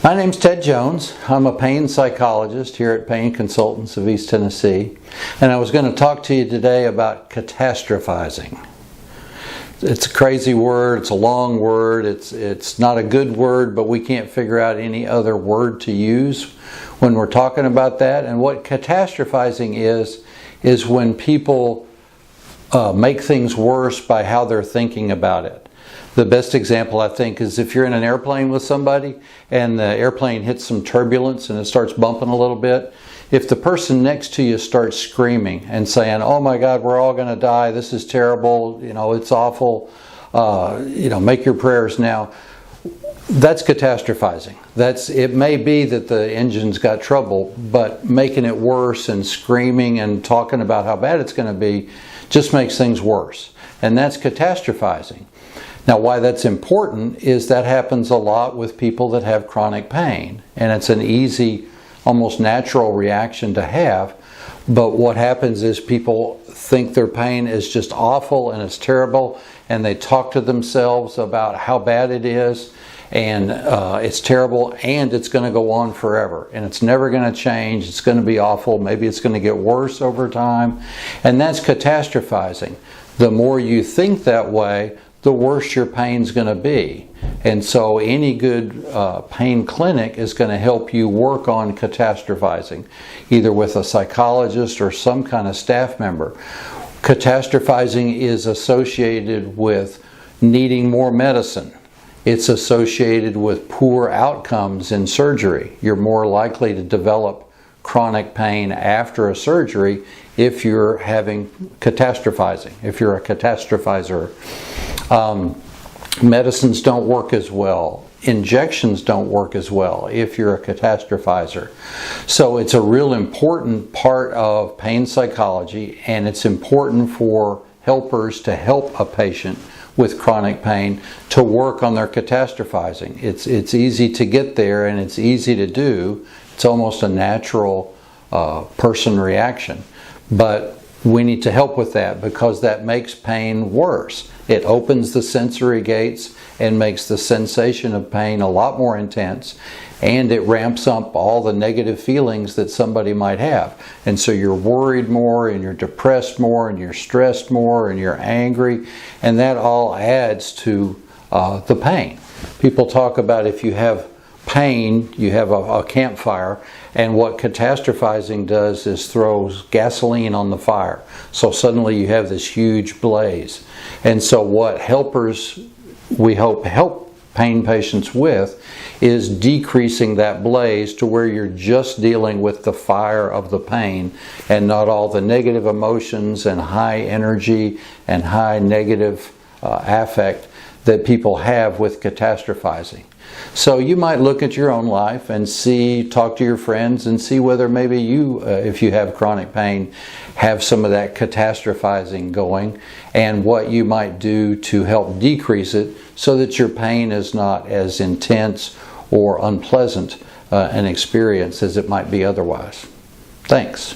My name's Ted Jones. I'm a pain psychologist here at Pain Consultants of East Tennessee, and I was going to talk to you today about catastrophizing. It's a crazy word, it's a long word, it's not a good word, but we can't figure out any other word to use when we're talking about that. And what catastrophizing is when people make things worse by how they're thinking about it. The best example, I think, is if you're in an airplane with somebody and the airplane hits some turbulence and it starts bumping a little bit. If the person next to you starts screaming and saying, "Oh my God, we're all going to die, this is terrible, it's awful, make your prayers now," that's catastrophizing. It may be that the engine's got trouble, but making it worse and screaming and talking about how bad it's going to be just makes things worse. And that's catastrophizing. Now, why that's important is that happens a lot with people that have chronic pain, and it's an easy, almost natural reaction to have. But what happens is people think their pain is just awful and it's terrible, and they talk to themselves about how bad it is, and it's terrible, and it's going to go on forever, and it's never going to change. It's going to be awful. Maybe it's going to get worse over time, and that's catastrophizing. The more you think that way, the worse your pain's going to be. And so any good pain clinic is going to help you work on catastrophizing, either with a psychologist or some kind of staff member. Catastrophizing is associated with needing more medicine. It's associated with poor outcomes in surgery. You're more likely to develop chronic pain after a surgery if you're having catastrophizing, if you're a catastrophizer. Medicines don't work as well. Injections don't work as well if you're a catastrophizer. So it's a real important part of pain psychology, and it's important for helpers to help a patient with chronic pain to work on their catastrophizing. It's easy to get there, and it's easy to do. It's almost a natural person reaction. But we need to help with that because that makes pain worse. It opens the sensory gates and makes the sensation of pain a lot more intense, and it ramps up all the negative feelings that somebody might have. And so you're worried more, and you're depressed more, and you're stressed more, and you're angry, and that all adds to the pain. People talk about if you have pain, you have a campfire, and what catastrophizing does is throws gasoline on the fire. So suddenly you have this huge blaze. And so what helpers we hope help pain patients with is decreasing that blaze to where you're just dealing with the fire of the pain and not all the negative emotions and high energy and high negative affect that people have with catastrophizing. So you might look at your own life and talk to your friends and see whether maybe you, if you have chronic pain, have some of that catastrophizing going, and what you might do to help decrease it so that your pain is not as intense or unpleasant an experience as it might be otherwise. Thanks.